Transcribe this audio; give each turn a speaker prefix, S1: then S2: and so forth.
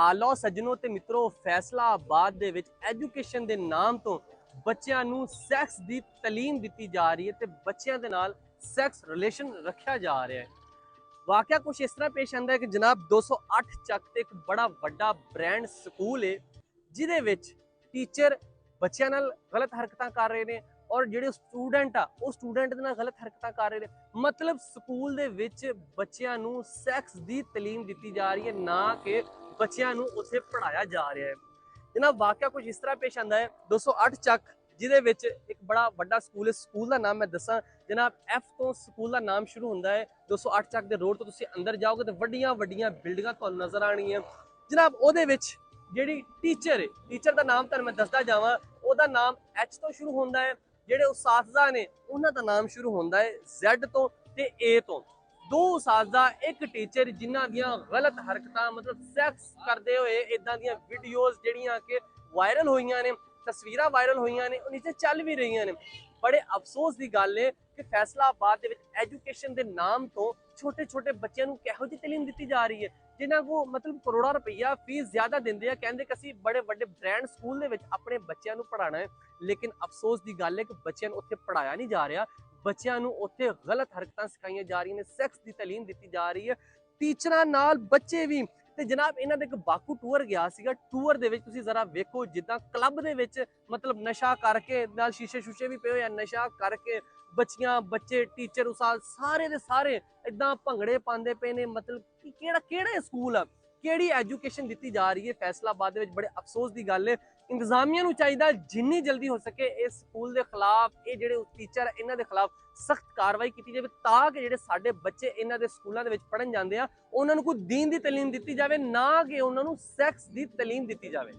S1: ਆ ਲਓ ਸੱਜਣੋ ਤੇ ਮਿੱਤਰੋ, ਫੈਸਲਾਬਾਦ ਦੇ ਵਿੱਚ ਐਜੂਕੇਸ਼ਨ ਦੇ ਨਾਮ ਤੋਂ ਬੱਚਿਆਂ ਨੂੰ ਸੈਕਸ ਦੀ ਤਾਲੀਮ ਦਿੱਤੀ ਜਾ ਰਹੀ ਹੈ ਤੇ ਬੱਚਿਆਂ ਦੇ ਨਾਲ ਸੈਕਸ ਰਿਲੇਸ਼ਨ ਰੱਖਿਆ ਜਾ ਰਿਹਾ ਹੈ। ਵਾਕਿਆ ਕੁਝ ਇਸ ਤਰ੍ਹਾਂ ਪੇਸ਼ ਆਂਦਾ ਹੈ ਕਿ ਜਨਾਬ 208 ਚੱਕ ਤੇ ਇੱਕ ਬੜਾ ਵੱਡਾ ਬ੍ਰਾਂਡ ਸਕੂਲ ਹੈ ਜਿਹਦੇ ਵਿੱਚ ਟੀਚਰ ਬੱਚਿਆਂ ਨਾਲ ਗਲਤ ਹਰਕਤਾਂ ਕਰ ਰਹੇ ਨੇ ਔਰ ਜਿਹੜੇ ਸਟੂਡੈਂਟ ਆ ਉਹ ਸਟੂਡੈਂਟ ਦੇ ਨਾਲ ਗਲਤ ਹਰਕਤਾਂ ਕਰ ਰਹੇ ਨੇ। ਮਤਲਬ ਸਕੂਲ ਦੇ ਵਿੱਚ ਬੱਚਿਆਂ ਨੂੰ ਸੈਕਸ ਦੀ ਤਾਲੀਮ ਦਿੱਤੀ ਜਾ ਰਹੀ ਹੈ, ਨਾ ਕਿ ਬੱਚਿਆਂ ਨੂੰ ਉੱਥੇ ਪੜਾਇਆ ਜਾ ਰਿਹਾ ਹੈ। ਜਨਾਬ ਵਾਕਿਆ ਕੁਝ ਇਸ ਤਰ੍ਹਾਂ ਪੇਸ਼ ਆਂਦਾ ਹੈ 208 ਚੱਕ, ਜਿਹਦੇ ਵਿੱਚ ਇੱਕ ਬੜਾ ਵੱਡਾ ਸਕੂਲ ਹੈ। ਸਕੂਲ ਦਾ ਨਾਮ ਮੈਂ ਦੱਸਾਂ ਜਨਾਬ, ਐਫ ਤੋਂ ਸਕੂਲ ਦਾ ਨਾਮ ਸ਼ੁਰੂ ਹੁੰਦਾ ਹੈ। 208 ਚੱਕ ਦੇ ਰੋਡ ਤੋਂ ਤੁਸੀਂ ਅੰਦਰ ਜਾਓਗੇ ਤੇ ਵੱਡੀਆਂ ਵੱਡੀਆਂ ਬਿਲਡਿੰਗਾਂ ਤੁਹਾਨੂੰ ਨਜ਼ਰ ਆਣਗੀਆਂ। ਜਨਾਬ ਉਹਦੇ ਵਿੱਚ ਜਿਹੜੀ ਟੀਚਰ ਦਾ ਨਾਮ ਤੁਹਾਨੂੰ ਮੈਂ ਦੱਸਦਾ ਜਾਵਾਂ, ਉਹਦਾ ਨਾਮ ਐਚ ਤੋਂ ਸ਼ੁਰੂ ਹੁੰਦਾ ਹੈ। ਜਿਹੜੇ ਉਸਾਜ਼ਾ ਨੇ ਉਹਨਾਂ ਦਾ ਨਾਮ ਸ਼ੁਰੂ ਹੁੰਦਾ ਹੈ ਜ਼ੈਡ ਤੋਂ ਤੇ ਏ ਤੋਂ। ਦੋ ਉਸਾਜ਼ਾ, ਇੱਕ ਟੀਚਰ, ਜਿਨ੍ਹਾਂ ਦੀਆਂ ਗਲਤ ਹਰਕਤਾਂ ਮਤਲਬ ਸੈਕਸ ਕਰਦੇ ਹੋਏ ਇਦਾਂ ਦੀਆਂ ਵੀਡੀਓਜ਼ ਜਿਹੜੀਆਂ ਕਿ ਵਾਇਰਲ ਹੋਈਆਂ ਨੇ, ਤਸਵੀਰਾਂ ਵਾਇਰਲ ਹੋਈਆਂ ਨੇ, ਉਹ ਨੀਚੇ ਚੱਲ ਵੀ ਰਹੀਆਂ ਨੇ। ਬੜੇ ਅਫਸੋਸ ਦੀ ਗੱਲ ਹੈ ਕਿ ਫੈਸਲਾਬਾਦ ਦੇ ਵਿੱਚ ਐਜੂਕੇਸ਼ਨ ਦੇ ਨਾਮ ਤੋਂ ਛੋਟੇ ਛੋਟੇ ਬੱਚਿਆਂ ਨੂੰ ਕਿਹੋ ਜਿਹੀ ਤਾਲੀਮ ਦਿੱਤੀ ਜਾ ਰਹੀ ਹੈ, ਜਿਨ੍ਹਾਂ ਕੋ ਮਤਲਬ ਕਰੋੜਾਂ ਰੁਪਈਆ ਫੀਸ ਜ਼ਿਆਦਾ ਦਿੰਦੇ ਆ, ਕਹਿੰਦੇ ਕਿ ਅਸੀਂ ਬੜੇ ਵੱਡੇ ਬ੍ਰਾਂਡ ਸਕੂਲ ਦੇ ਵਿੱਚ ਆਪਣੇ ਬੱਚਿਆਂ ਨੂੰ ਪੜ੍ਹਾਉਣਾ ਹੈ। ਲੇਕਿਨ ਅਫਸੋਸ ਦੀ ਗੱਲ ਹੈ ਕਿ ਬੱਚਿਆਂ ਨੂੰ ਉੱਥੇ ਪੜ੍ਹਾਇਆ ਨਹੀਂ ਜਾ ਰਿਹਾ, ਬੱਚਿਆਂ ਨੂੰ ਉੱਥੇ ਗਲਤ ਹਰਕਤਾਂ ਸਿਖਾਈਆਂ ਜਾ ਰਹੀਆਂ ਨੇ, ਸੈਕਸ ਦੀ ਤਾਲੀਮ ਦਿੱਤੀ ਜਾ ਰਹੀ ਹੈ ਟੀਚਰਾਂ ਨਾਲ, ਬੱਚੇ ਵੀ। ਤੇ ਜਨਾਬ ਇਹਨਾਂ ਦਾ ਇੱਕ ਬਾਕੂ ਟੂਰ ਗਿਆ ਸੀਗਾ, ਟੂਰ ਦੇ ਵਿੱਚ ਤੁਸੀਂ ਜ਼ਰਾ ਵੇਖੋ ਜਿੱਦਾਂ ਕਲੱਬ ਦੇ ਵਿੱਚ ਮਤਲਬ ਨਸ਼ਾ ਕਰਕੇ, ਨਾਲ ਸ਼ੀਸ਼ੇ ਸ਼ੂਸ਼ੇ ਵੀ ਪਏ ਹੋਏ ਆ, ਨਸ਼ਾ ਕਰਕੇ ਬੱਚੀਆਂ, ਬੱਚੇ, ਟੀਚਰ, ਉਸਾਦ ਸਾਰੇ ਦੇ ਸਾਰੇ ਇਦਾਂ ਭੰਗੜੇ ਪਾਉਂਦੇ ਪਏ ਨੇ। ਮਤਲਬ ਕਿ ਕਿਹੜਾ ਸਕੂਲ ਆ, ਕਿਹੜੀ ਐਜੂਕੇਸ਼ਨ ਦਿੱਤੀ ਜਾ ਰਹੀ ਹੈ ਫੈਸਲਾਬਾਦ ਦੇ ਵਿੱਚ। ਬੜੇ ਅਫਸੋਸ ਦੀ ਗੱਲ ਹੈ। ਇੰਤਜ਼ਾਮੀਆ ਨੂੰ ਚਾਹੀਦਾ ਜਿੰਨੀ ਜਲਦੀ ਹੋ ਸਕੇ ਇਸ ਸਕੂਲ ਦੇ ਖਿਲਾਫ, ਇਹ ਜਿਹੜੇ ਟੀਚਰ ਹੈ ਇਹਨਾਂ ਦੇ ਖਿਲਾਫ ਸਖਤ ਕਾਰਵਾਈ ਕੀਤੀ ਜਾਵੇ, ਤਾਂ ਕਿ ਜਿਹੜੇ ਸਾਡੇ ਬੱਚੇ ਇਹਨਾਂ ਦੇ ਸਕੂਲਾਂ ਦੇ ਵਿੱਚ ਪੜ੍ਹਨ ਜਾਂਦੇ ਆ ਉਹਨਾਂ ਨੂੰ ਕੋਈ ਦੀਨ ਦੀ ਤਾਲੀਮ ਦਿੱਤੀ ਜਾਵੇ, ਨਾ ਕਿ ਉਹਨਾਂ ਨੂੰ ਸੈਕਸ ਦੀ ਤਾਲੀਮ ਦਿੱਤੀ ਜਾਵੇ।